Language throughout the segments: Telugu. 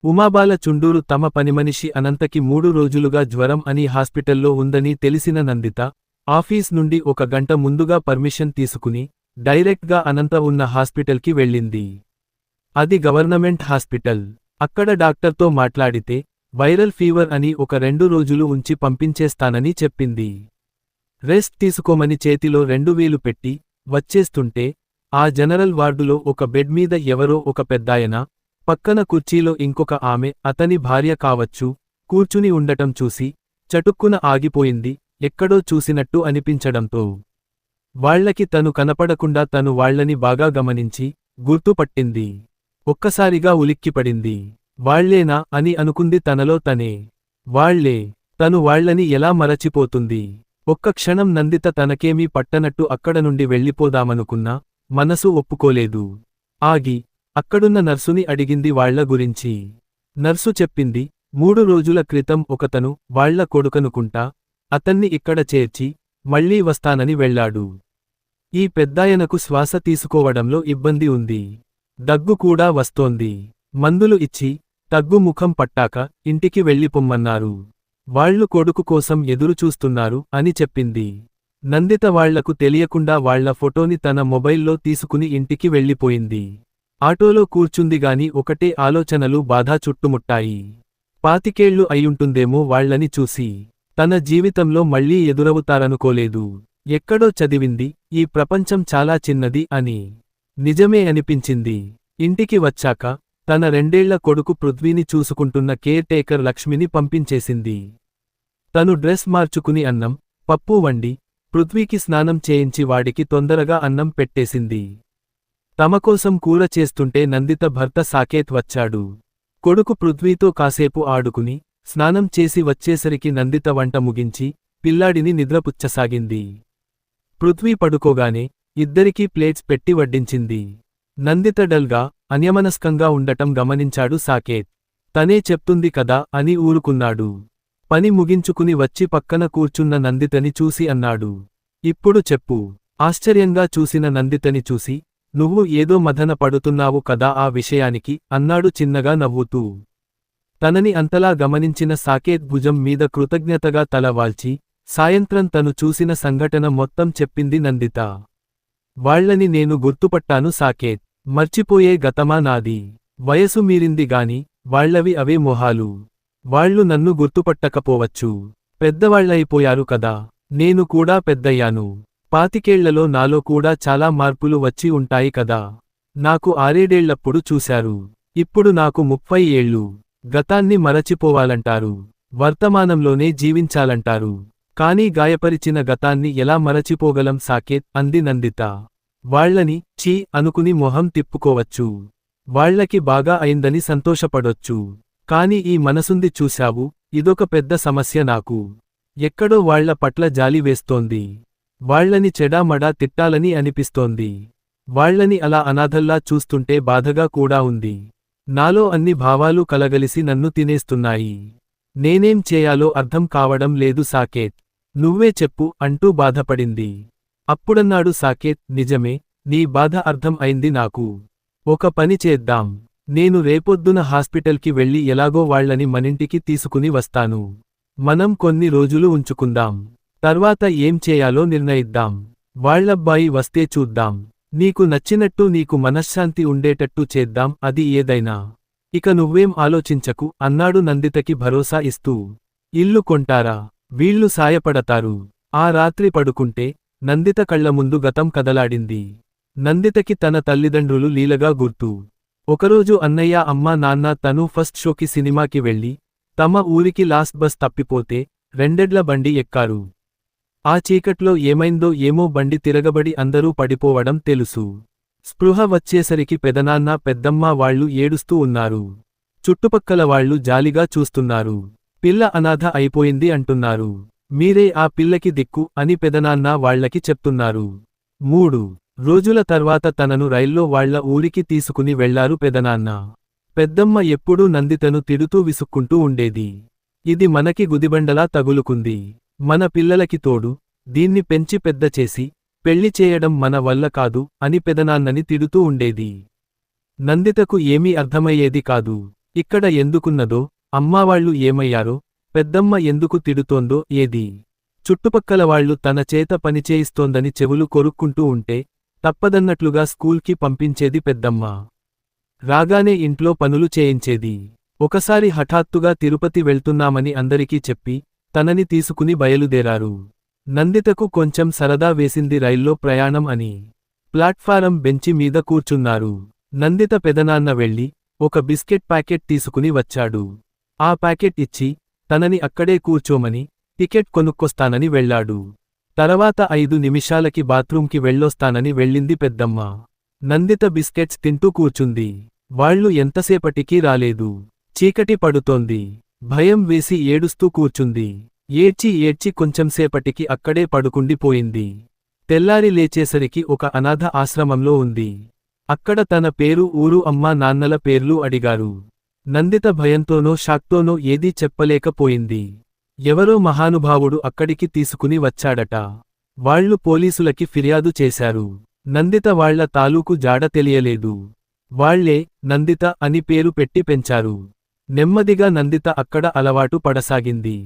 ఉమాబాల చుండూరు తమ పనిమనిషి అనంతకి 3 రోజులుగా జ్వరం అని హాస్పిటల్లో ఉందని తెలిసిన నందిత ఆఫీస్ నుండి 1 గంట ముందుగా పర్మిషన్ తీసుకుని డైరెక్ట్గా అనంత ఉన్న హాస్పిటల్కి వెళ్ళింది. అది గవర్నమెంట్ హాస్పిటల్. అక్కడ డాక్టర్తో మాట్లాడితే వైరల్ ఫీవర్ అని 2 రోజులు ఉంచి పంపించేస్తానని చెప్పింది. రెస్ట్ తీసుకోమని చేతిలో 2 వేలు పెట్టి వచ్చేస్తుంటే ఆ జనరల్ వార్డులో ఒక బెడ్ మీద ఎవరో ఒక పెద్దాయన, పక్కన కుర్చీలో ఇంకొక ఆమె, అతని భార్య కావచ్చు, కూర్చుని ఉండటం చూసి చటుక్కున ఆగిపోయింది. ఎక్కడో చూసినట్టు అనిపించడంతో వాళ్లకి తను కనపడకుండా తను వాళ్లని బాగా గమనించి గుర్తుపట్టింది. ఒక్కసారిగా ఉలిక్కిపడింది. వాళ్లేనా అని అనుకుంది తనలో తనే. వాళ్లే. తను వాళ్లని ఎలా మరచిపోతుంది? ఒక్క క్షణం నందిత తనకేమీ పట్టనట్టు అక్కడ నుండి వెళ్ళిపోదామనుకున్నా మనసు ఒప్పుకోలేదు. ఆగి అక్కడున్న నర్సుని అడిగింది వాళ్ల గురించి. నర్సు చెప్పింది, 3 రోజుల క్రితం ఒకతను వాళ్ల కొడుకనుకుంటా అతన్ని ఇక్కడ చేర్చి మళ్లీ వస్తానని వెళ్లాడు. ఈ పెద్దాయనకు శ్వాస తీసుకోవడంలో ఇబ్బంది ఉంది. దగ్గు కూడా వస్తోంది. మందులు ఇచ్చి తగ్గు ముఖం పట్టాక ఇంటికి వెళ్ళిపొమ్మన్నారు. వాళ్లు కొడుకు కోసం ఎదురుచూస్తున్నారు అని చెప్పింది. నందిత వాళ్లకు తెలియకుండా వాళ్ల ఫోటోని తన మొబైల్లో తీసుకుని ఇంటికి వెళ్ళిపోయింది. ఆటోలో కూర్చుందిగాని ఒకటే ఆలోచనలు బాధ చుట్టుముట్టాయి. 25 ఏళ్లు అయ్యుంటుందేమో వాళ్లని చూసి. తన జీవితంలో మళ్లీ ఎదురవుతారనుకోలేదు. ఎక్కడో చదివింది ఈ ప్రపంచం చాలా చిన్నది అని. నిజమే అనిపించింది. ఇంటికి వచ్చాక తన 2 ఏళ్ల కొడుకు పృథ్వీని చూసుకుంటున్న కేర్ టేకర్ లక్ష్మిని పంపించేసింది. తను డ్రెస్ మార్చుకుని అన్నం, పప్పు వండి పృథ్వీకి స్నానం చేయించి వాడికి తొందరగా అన్నం పెట్టేసింది. తమకోసం కూర చేస్తుంటే నందిత భర్త సాకేత్ వచ్చాడు. కొడుకు పృథ్వీతో కాసేపు ఆడుకుని స్నానం చేసి వచ్చేసరికి నందిత వంట ముగించి పిల్లాడిని నిద్రపుచ్చసాగింది. పృథ్వీ పడుకోగానే ఇద్దరికీ ప్లేట్స్ పెట్టి వడ్డించింది. నందిత డల్గా అన్యమనస్కంగా ఉండటం గమనించాడు సాకేత్. తనే చెప్తుంది కదా అని ఊరుకున్నాడు. పని ముగించుకుని వచ్చి పక్కన కూర్చున్న నందితని చూసి అన్నాడు, ఇప్పుడు చెప్పు. ఆశ్చర్యంగా చూసిన నందితని చూసి, నువ్వు ఏదో మదన పడుతున్నావు కదా ఆ విషయానికి అన్నాడు చిన్నగా నవ్వుతూ. తనని అంతలా గమనించిన సాకేత్ భుజం మీద కృతజ్ఞతగా తల వాల్చి సాయంత్రం తను చూసిన సంఘటన మొత్తం చెప్పింది నందిత. వాళ్లని నేను గుర్తుపట్టాను సాకేత్. మర్చిపోయే గతమా నాది. వయసు మీరింది గాని వాళ్లవి అవే మొహాలు. వాళ్లు నన్ను గుర్తుపట్టకపోవచ్చు. పెద్దవాళ్లయిపోయారు కదా. నేను కూడా పెద్దయ్యాను. 25 ఏళ్లలో నాలో కూడా చాలా మార్పులు వచ్చి ఉంటాయి కదా. నాకు 6 ఏళ్లప్పుడు చూశారు. ఇప్పుడు నాకు 30 ఏళ్లు. గతాన్ని మరచిపోవాలంటారు. వర్తమానంలోనే జీవించాలంటారు. కానీ గాయపరిచిన గతాన్ని ఎలా మరచిపోగలం సాకేత్ అంది నందిత. వాళ్లని ఛీ అనుకుని మొహం తిప్పుకోవచ్చు. వాళ్లకి బాగా అయిందని సంతోషపడొచ్చు. కాని ఈ మనసుంది చూశావు, ఇదొక పెద్ద సమస్య నాకు. ఎక్కడో వాళ్ల పట్ల జాలి వేస్తోంది. వాళ్లని చెడామడా తిట్టాలని అనిపిస్తోంది. వాళ్లని అలా అనాథల్లా చూస్తుంటే బాధగా కూడా ఉంది. నాలో అన్ని భావాలు కలగలిసి నన్ను తినేస్తున్నాయి. నేనేం చేయాలో అర్థం కావడం లేదు సాకేత్. నువ్వే చెప్పు అంటూ బాధపడింది. అప్పుడన్నాడు సాకేత్, నిజమే, నీ బాధ అర్థం అయింది నాకు. ఒక పని చేద్దాం. నేను రేపొద్దున హాస్పిటల్కి వెళ్ళి ఎలాగో వాళ్లని మనింటికి తీసుకుని వస్తాను. మనం కొన్ని రోజులు ఉంచుకుందాం. తర్వాత ఏం చేయాలో నిర్ణయిద్దాం. వాళ్లబ్బాయి వస్తే చూద్దాం. నీకు నచ్చినట్టు నీకు మనశ్శాంతి ఉండేటట్టు చేద్దాం. అది ఏదైనా. ఇక నువ్వేం ఆలోచించకు అన్నాడు నందితకి భరోసా ఇస్తూ. ఇల్లు కొంటారా? వీళ్లు సాయపడతారు. ఆ రాత్రి పడుకుంటే నందిత కళ్ల ముందు గతం కదలాడింది. నందితకి తన తల్లిదండ్రులు లీలగా గుర్తు. ఒకరోజు అన్నయ్య అమ్మా నాన్న తను ఫస్ట్ షోకి సినిమాకి వెళ్ళి తమ ఊరికి లాస్ట్ బస్ తప్పిపోతే 2 ఎడ్ల బండి ఎక్కారు. ఆ చీకట్లో ఏమైందో ఏమో బండి తిరగబడి అందరూ పడిపోవడం తెలుసు. స్పృహ వచ్చేసరికి పెదనాన్న పెద్దమ్మ వాళ్లు ఏడుస్తూ ఉన్నారు. చుట్టుపక్కల వాళ్లు జాలిగా చూస్తున్నారు. పిల్ల అనాథ అయిపోయింది అంటున్నారు. మీరే ఆ పిల్లకి దిక్కు అని పెదనాన్న వాళ్లకి చెప్తున్నారు. 3 రోజుల తర్వాత తనను రైల్లో వాళ్ల ఊరికి తీసుకుని వెళ్లారు పెదనాన్న. పెద్దమ్మ ఎప్పుడూ నందితను తిడుతూ విసుక్కుంటూ ఉండేది. ఇది మనకి గుదిబండలా తగులుకుంది. మన పిల్లలకి తోడు దీన్ని పెంచి పెద్ద చేసి పెళ్లి చేయడం మన వల్ల కాదు అని పెదనాన్నని తిడుతూ ఉండేది. నందితకు ఏమీ అర్థమయ్యేది కాదు. ఇక్కడ ఎందుకున్నదో, అమ్మావాళ్ళు ఏమయ్యారో, పెద్దమ్మ ఎందుకు తిడుతోందో ఏది. చుట్టుపక్కల వాళ్లు తన చేత పనిచేయిస్తోందని చెవులు కొరుక్కుంటూ ఉంటే, తప్పదన్నట్లుగా స్కూల్కి పంపించేది పెద్దమ్మ. రాగానే ఇంట్లో పనులు చేయించేది. ఒకసారి హఠాత్తుగా తిరుపతి వెళ్తున్నామని అందరికీ చెప్పి, తనని తీసుకుని బయలుదేరారు. నందితకు కొంచెం సరదా వేసింది రైల్లో ప్రయాణం అని. ప్లాట్ఫారం బెంచి మీద కూర్చున్నారు. నందిత పెదనాన్న వెళ్ళి, ఒక బిస్కెట్ ప్యాకెట్ తీసుకుని వచ్చాడు. ఆ ప్యాకెట్ ఇచ్చి, తనని అక్కడే కూర్చోమని, టికెట్ కొనుక్కొస్తానని వెళ్లాడు. తర్వాత 5 నిమిషాలకి బాత్రూంకి వెళ్ళొస్తానని వెళ్ళింది పెద్దమ్మ. నందిత బిస్కెట్స్ తింటూ కూర్చుంది. వాళ్లు ఎంతసేపటికీ రాలేదు. చీకటి పడుతోంది. భయం వేసి ఏడుస్తూ కూర్చుంది. ఏడ్చి ఏడ్చి కొంచెంసేపటికి అక్కడే పడుకుండిపోయింది. తెల్లారి లేచేసరికి ఒక అనాథ ఆశ్రమంలో ఉంది. అక్కడ తన పేరు, ఊరు, అమ్మా నాన్నల పేర్లు అడిగారు. నందిత భయంతోనో షాక్తోనో ఏదీ చెప్పలేకపోయింది. ఎవరో మహానుభావుడు అక్కడికి తీసుకుని వచ్చాడట. వాళ్లు పోలీసులకి ఫిర్యాదు చేశారు. నందిత వాళ్ల తాలూకు జాడ తెలియలేదు. వాళ్లే నందిత అని పేరు పెట్టి పెంచారు. నెమ్మదిగా నందిత అక్కడ అలవాటు పడసాగింది.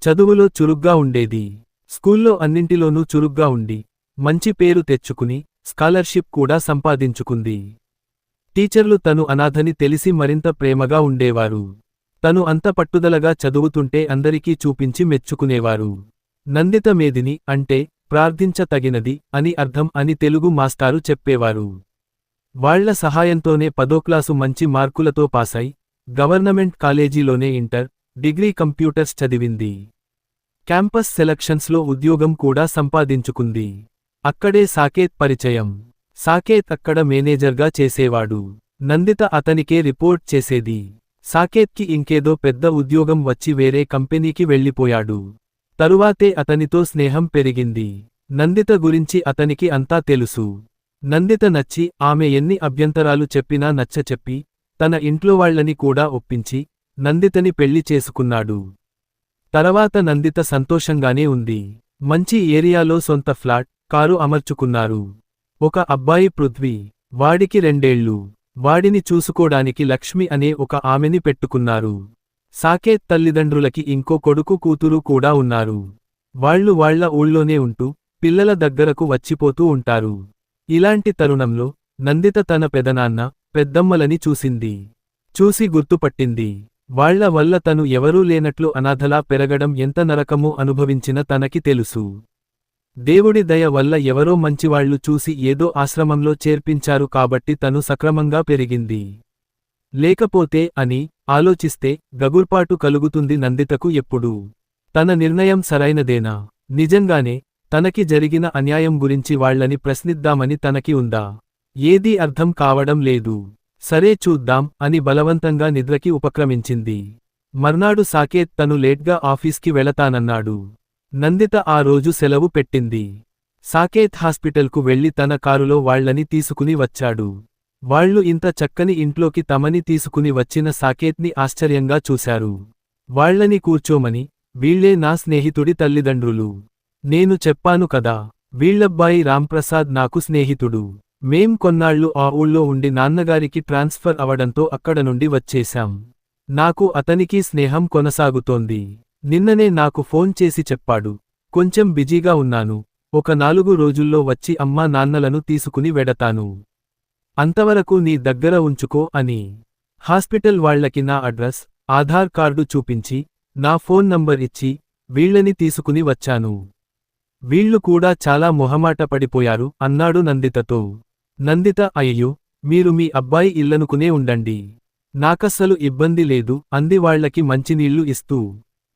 చదువులో చురుగ్గా ఉండేది. స్కూల్లో అన్నింటిలోనూ చురుగ్గా ఉండి, మంచి పేరు తెచ్చుకుని, స్కాలర్షిప్ కూడా సంపాదించుకుంది. టీచర్లు తను అనాథని తెలిసి మరింత ప్రేమగా ఉండేవారు. తను అంత పట్టుదలగా చదువుతుంటే అందరికీ చూపించి మెచ్చుకునేవారు. నందిత మేదిని అంటే ప్రార్థించతగినది అని అర్థం అని తెలుగు మాస్టారు చెప్పేవారు. వాళ్ల సహాయంతోనే 10వ క్లాసు మంచి మార్కులతో పాసై, గవర్నమెంట్ కాలేజీలోనే ఇంటర్, డిగ్రీ కంప్యూటర్స్ చదివింది. క్యాంపస్ సెలక్షన్స్లో ఉద్యోగం కూడా సంపాదించుకుంది. అక్కడే సాకేత్ పరిచయం. సాకేత్ అక్కడ మేనేజర్గా చేసేవాడు. నందిత అతనికే రిపోర్ట్ చేసేది. సాకేత్కి ఇంకేదో పెద్ద ఉద్యోగం వచ్చి వేరే కంపెనీకి వెళ్ళిపోయాడు. తరువాతే అతనితో స్నేహం పెరిగింది. నందిత గురించి అతనికి అంతా తెలుసు. నందిత నచ్చి, ఆమె ఎన్ని అభ్యంతరాలు చెప్పినా నచ్చచెప్పి, తన ఇంట్లోవాళ్లని కూడా ఒప్పించి, నందితని పెళ్లి చేసుకున్నాడు. తర్వాత నందిత సంతోషంగానే ఉంది. మంచి ఏరియాలో సొంత ఫ్లాట్, కారు అమర్చుకున్నారు. ఒక అబ్బాయి పృథ్వీ. వాడికి 2 ఏళ్లు. వాడిని చూసుకోడానికి లక్ష్మి అనే ఒక ఆమెని పెట్టుకున్నారు. సాకేత్ తల్లిదండ్రులకి ఇంకో కొడుకు కూతురు కూడా ఉన్నారు. వాళ్లు వాళ్ల ఊళ్ళోనే ఉంటూ, పిల్లల దగ్గరకు వచ్చిపోతూ ఉంటారు. ఇలాంటి తరుణంలో, నందిత తన పెదనాన్న, పెద్దమ్మలని చూసింది. చూసి గుర్తుపట్టింది. వాళ్ల వల్ల తను ఎవరూ లేనట్లు అనాథలా పెరగడం ఎంత నరకమో అనుభవించిన తనకి తెలుసు. దేవుడి దయ వల్ల ఎవరో మంచివాళ్లు చూసి ఏదో ఆశ్రమంలో చేర్పించారు కాబట్టి తను సక్రమంగా పెరిగింది. లేకపోతే అని ఆలోచిస్తే గగుర్పాటు కలుగుతుంది నందితకు ఎప్పుడూ. తన నిర్ణయం సరైనదేనా? నిజంగానే తనకి జరిగిన అన్యాయం గురించి వాళ్లని ప్రశ్నిద్దామని తనకి ఉందా? ఏదీ అర్థం కావడం లేదు. సరే చూద్దాం అని బలవంతంగా నిద్రకి ఉపక్రమించింది. మర్నాడు సాకేత్ తను లేట్గా ఆఫీస్కి వెళతానన్నాడు. నందిత ఆ రోజు సెలవు పెట్టింది. సాకేత్ హాస్పిటల్కు వెళ్లి తన కారులో వాళ్లని తీసుకుని వచ్చాడు. వాళ్లు ఇంత చక్కని ఇంట్లోకి తమని తీసుకుని వచ్చిన సాకేత్ని ఆశ్చర్యంగా చూశారు. వాళ్లని కూర్చోమని, వీళ్లే నా స్నేహితుడి తల్లిదండ్రులు. నేను చెప్పాను కదా, వీళ్లబ్బాయి రాంప్రసాద్ నాకు స్నేహితుడు. మేం కొన్నాళ్లు ఆ ఊళ్ళో ఉండి నాన్నగారికి ట్రాన్స్ఫర్ అవడంతో అక్కడ నుండి వచ్చేశాం. నాకు అతనికి స్నేహం కొనసాగుతోంది. నిన్ననే నాకు ఫోన్ చేసి చెప్పాడు, కొంచెం బిజీగా ఉన్నాను, ఒక 4 రోజుల్లో వచ్చి అమ్మా నాన్నలను తీసుకుని వెడతాను. అంతవరకు నీ దగ్గర ఉంచుకో అని. హాస్పిటల్ వాళ్లకి నా అడ్రస్, ఆధార్ కార్డు చూపించి, నా ఫోన్ నంబర్ ఇచ్చి, వీళ్లని తీసుకుని వచ్చాను. వీళ్లు కూడా చాలా మొహమాట పడిపోయారు అన్నాడు నందితతో. నందిత అయ్యో, మీరు మీ అబ్బాయి ఇల్లనుకునే ఉండండి. నాకస్సలు ఇబ్బంది లేదు అంది వాళ్లకి మంచినీళ్లు ఇస్తూ.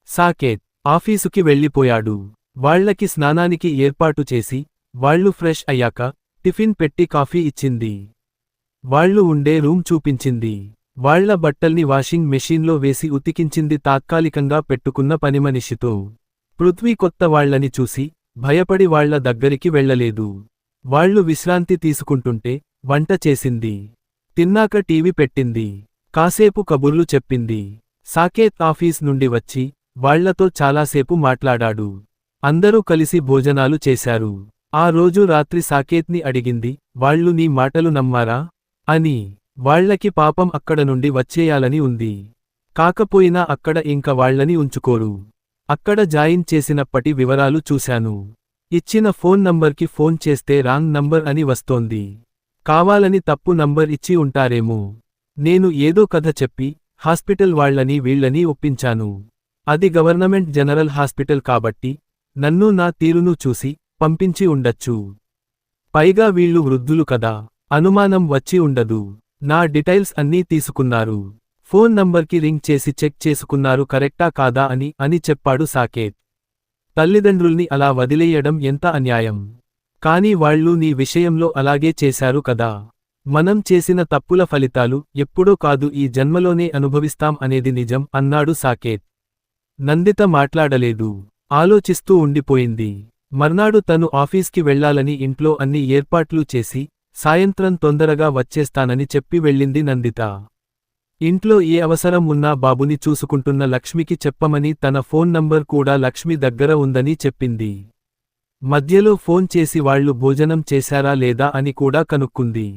సాకేత్ ఆఫీసుకి వెళ్ళిపోయాడు. వాళ్లకి స్నానానికి ఏర్పాటు చేసి, వాళ్లు ఫ్రెష్ అయ్యాక టిఫిన్ పెట్టి కాఫీ ఇచ్చింది. వాళ్లు ఉండే రూమ్ చూపించింది. వాళ్ల బట్టల్ని వాషింగ్ మెషీన్లో వేసి ఉతికించింది తాత్కాలికంగా పెట్టుకున్న పనిమనిషితో. పృథ్వీ కొత్త వాళ్లని చూసి, భయపడి వాళ్ల దగ్గరికి వెళ్లలేదు. వాళ్లు విశ్రాంతి తీసుకుంటుంటే వంట చేసింది. తిన్నాక టీవీ పెట్టింది. కాసేపు కబుర్లు చెప్పింది. సాకేత్ ఆఫీస్ నుండి వచ్చి, వాళ్లతో చాలాసేపు మాట్లాడాడు. అందరూ కలిసి భోజనాలు చేశారు. ఆ రోజు రాత్రి సాకేత్ని అడిగింది, వాళ్లు నీ మాటలు నమ్మారా అని. వాళ్ళకి పాపం అక్కడ నుండి వచ్చేయాలని ఉంది. కాకపోయినా అక్కడ ఇంక వాళ్ళని ఉంచుకోరు. అక్కడ జాయిన్ చేసినప్పటి వివరాలు చూశాను. ఇచ్చిన ఫోన్ నంబర్కి ఫోన్ చేస్తే రాంగ్ నంబర్ అని వస్తోంది. కావాలని తప్పు నంబర్ ఇచ్చి ఉంటారేమో. నేను ఏదో కథ చెప్పి హాస్పిటల్ వాళ్ళని వీళ్ళని ఒప్పించాను. అది గవర్నమెంట్ జనరల్ హాస్పిటల్ కాబట్టి నన్ను నా తీరును చూసి పంపించి ఉండొచ్చు. పైగా వీళ్ళు వృద్ధులు కదా, అనుమానం వచ్చి ఉండదు. నా డీటెయిల్స్ అన్నీ తీసుకున్నారు. ఫోన్ నంబర్కి రింగ్ చేసి చెక్ చేసుకున్నారు కరెక్టా కాదా అని చెప్పాడు సాకేత్. తల్లిదండ్రుల్ని అలా వదిలేయడం ఎంత అన్యాయం. కానీ వాళ్ళు నీ విషయంలో అలాగే చేశారు కదా. మనం చేసిన తప్పుల ఫలితాలు ఎప్పుడో కాదు ఈ జన్మలోనే అనుభవిస్తాం అనేది నిజం అన్నాడు సాకేత్. నందిత మాట్లాడలేదు. ఆలోచిస్తూ ఉండిపోయింది. మర్నాడు తను ఆఫీస్కి వెళ్లాలని ఇంట్లో అన్ని ఏర్పాట్లు చేసి సాయంత్రం తొందరగా వచ్చేస్తానని చెప్పి వెళ్ళింది నందిత. ఇంట్లో ఏ అవసరం ఉన్నా బాబుని చూసుకుంటున్న లక్ష్మికి చెప్పమని తన ఫోన్ నంబర్ కూడా లక్ష్మి దగ్గర ఉందని చెప్పింది. మధ్యలో ఫోన్ చేసి వాళ్ళు భోజనం చేశారా లేదా అని కూడా కనుక్కుంది.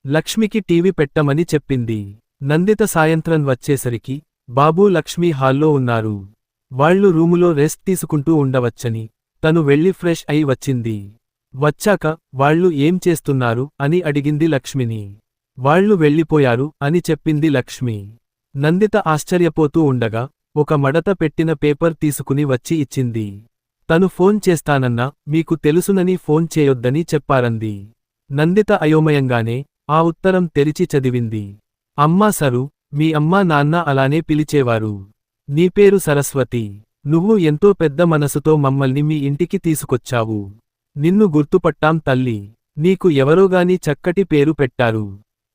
లక్ష్మికి టీవీ పెట్టమని చెప్పింది. నందిత సాయంత్రం వచ్చేసరికి బాబూ లక్ష్మి హాల్లో ఉన్నారు. వాళ్ళు రూములో రెస్ట్ తీసుకుంటూ ఉండవచ్చని తను వెళ్లి ఫ్రెష్ అయి వచ్చింది. వచ్చాక వాళ్ళు ఏం చేస్తున్నారు అని అడిగింది లక్ష్మిని. వాళ్ళు వెళ్ళిపోయారు అని చెప్పింది లక్ష్మి. నందిత ఆశ్చర్యపోతూ ఉండగా ఒక మడత పెట్టిన పేపర్ తీసుకుని వచ్చి ఇచ్చింది. తను ఫోన్ చేస్తానన్నా మీకు తెలుసునని ఫోన్ చేయొద్దని చెప్పారంది. నందిత అయోమయంగానే ఆ ఉత్తరం తెరిచి చదివింది. అమ్మా సరు, మీ అమ్మా నాన్న అలానే పిలిచేవారు. నీ పేరు సరస్వతి. నువ్వు ఎంతో పెద్ద మనసుతో మమ్మల్ని మీ ఇంటికి తీసుకొచ్చావు. నిన్ను గుర్తుపట్టాం తల్లి. నీకు ఎవరోగాని చక్కటి పేరు పెట్టారు.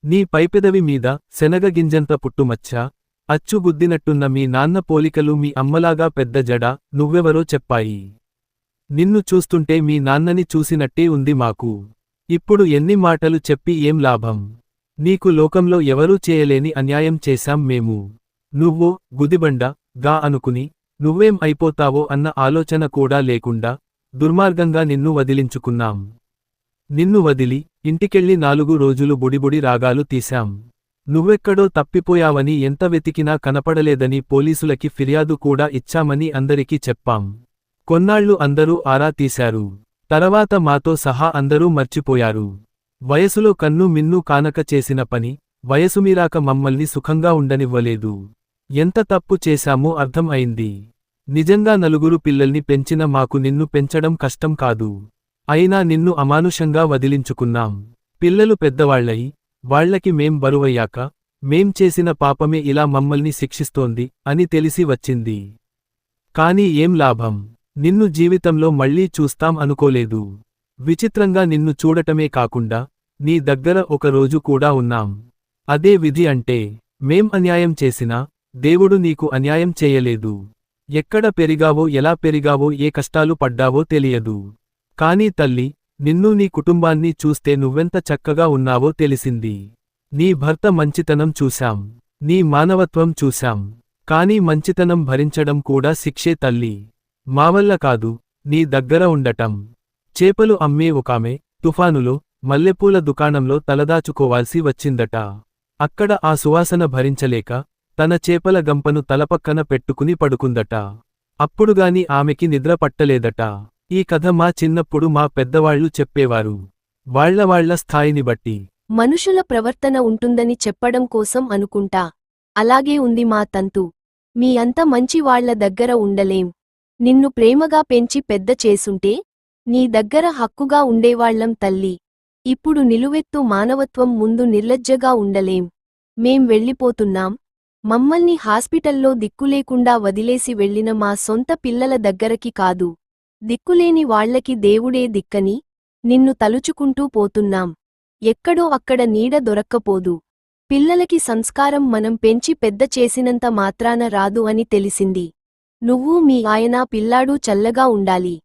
నీ పైపెదవి మీద శనగగింజంత పుట్టుమచ్చ, అచ్చుగుద్దినట్టున్న మీ నాన్న పోలికలు మీ అమ్మలాగా పెద్ద జడ నువ్వెవరో చెప్పాయి. నిన్ను చూస్తుంటే మీ నాన్నని చూసినట్టే ఉంది మాకు. ఇప్పుడు ఎన్ని మాటలు చెప్పి ఏం లాభం? నీకు లోకంలో ఎవరూ చేయలేని అన్యాయం చేశాం మేము. నువ్వో గుదిబండ గా అనుకుని నువ్వేం అయిపోతావో అన్న ఆలోచన కూడా లేకుండా దుర్మార్గంగా నిన్ను వదిలించుకున్నాం. నిన్ను వదిలి ఇంటికెళ్ళి 4 రోజులు బుడిబుడి రాగాలు తీశాం. నువ్వెక్కడో తప్పిపోయావని ఎంత వెతికినా కనపడలేదని పోలీసులకి ఫిర్యాదు కూడా ఇచ్చామని అందరికీ చెప్పాం. కొన్నాళ్లు అందరూ ఆరా తీశారు. తర్వాత మాతో సహా అందరూ మర్చిపోయారు. వయసులో కన్ను మిన్ను కానక చేసిన పని వయసుమీరాక మమ్మల్ని సుఖంగా ఉండనివ్వలేదు. ఎంత తప్పు చేశామో అర్థం అయింది. నిజంగా 4 పిల్లల్ని పెంచిన మాకు నిన్ను పెంచడం కష్టం కాదు. అయినా నిన్ను అమానుషంగా వదిలించుకున్నాం. పిల్లలు పెద్దవాళ్లయి వాళ్లకి మేం బరువయ్యాక మేం చేసిన పాపమే ఇలా మమ్మల్ని శిక్షిస్తోంది అని తెలిసి వచ్చింది. కాని ఏం లాభం? నిన్ను జీవితంలో మళ్లీ చూస్తాం అనుకోలేదు. విచిత్రంగా నిన్ను చూడటమే కాకుండా నీ దగ్గర ఒక రోజు కూడా ఉన్నాం. అదే విధి అంటే మేం అన్యాయం చేసినా దేవుడు నీకు అన్యాయం చేయలేదు. ఎక్కడ పెరిగావో ఎలా పెరిగావో ఏ కష్టాలు పడ్డావో తెలియదు. కానీ తల్లి, నిన్ను నీ కుటుంబాన్ని చూస్తే నువ్వెంత చక్కగా ఉన్నావో తెలిసింది. నీ భర్త మంచితనం చూశాం. నీ మానవత్వం చూశాం. కానీ మంచితనం భరించడం కూడా శిక్షే తల్లి. మావల్ల కాదు నీ దగ్గర ఉండటం. చేపలు అమ్మే ఒకామె తుఫానులో మల్లెపూల దుకాణంలో తలదాచుకోవాల్సి వచ్చిందట. అక్కడ ఆ సువాసన భరించలేక తన చేపల గంపను తలపక్కన పెట్టుకుని పడుకుందట. అప్పుడుగాని ఆమెకి నిద్ర పట్టలేదట. ఈ కథ మా చిన్నప్పుడు మా పెద్దవాళ్లు చెప్పేవారు. వాళ్ల స్థాయిని బట్టి మనుషుల ప్రవర్తన ఉంటుందని చెప్పడం కోసం అనుకుంటా. అలాగే ఉంది మా తంతు. మీ అంత మంచి వాళ్ల దగ్గర ఉండలేం. నిన్ను ప్రేమగా పెంచి పెద్ద చేసుంటే నీ దగ్గర హక్కుగా ఉండేవాళ్లం తల్లి. ఇప్పుడు నిలువెత్తు మానవత్వం ముందు నిర్లజ్జగా ఉండలేం. మేం వెళ్ళిపోతున్నాం. మమ్మల్ని హాస్పిటల్లో దిక్కులేకుండా వదిలేసి వెళ్లిన మా సొంత పిల్లల దగ్గరకి కాదు, దిక్కులేని వాళ్లకి దేవుడే దిక్కని నిన్ను తలుచుకుంటూ పోతున్నాం. ఎక్కడో అక్కడ నీడ దొరక్కపోదు. పిల్లలకి సంస్కారం మనం పెంచి పెద్ద చేసినంత మాత్రాన రాదు అని తెలిసింది. నువ్వు మీ ఆయన పిల్లాడూ చల్లగా ఉండాలి.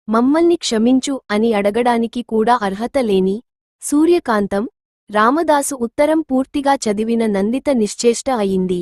మమ్మల్ని క్షమించు అని అడగడానికి కూడా అర్హత లేని సూర్యకాంతం రామదాసు ఉత్తరం పూర్తిగా చదివిన నందిత నిశ్చేష్ట అయింది.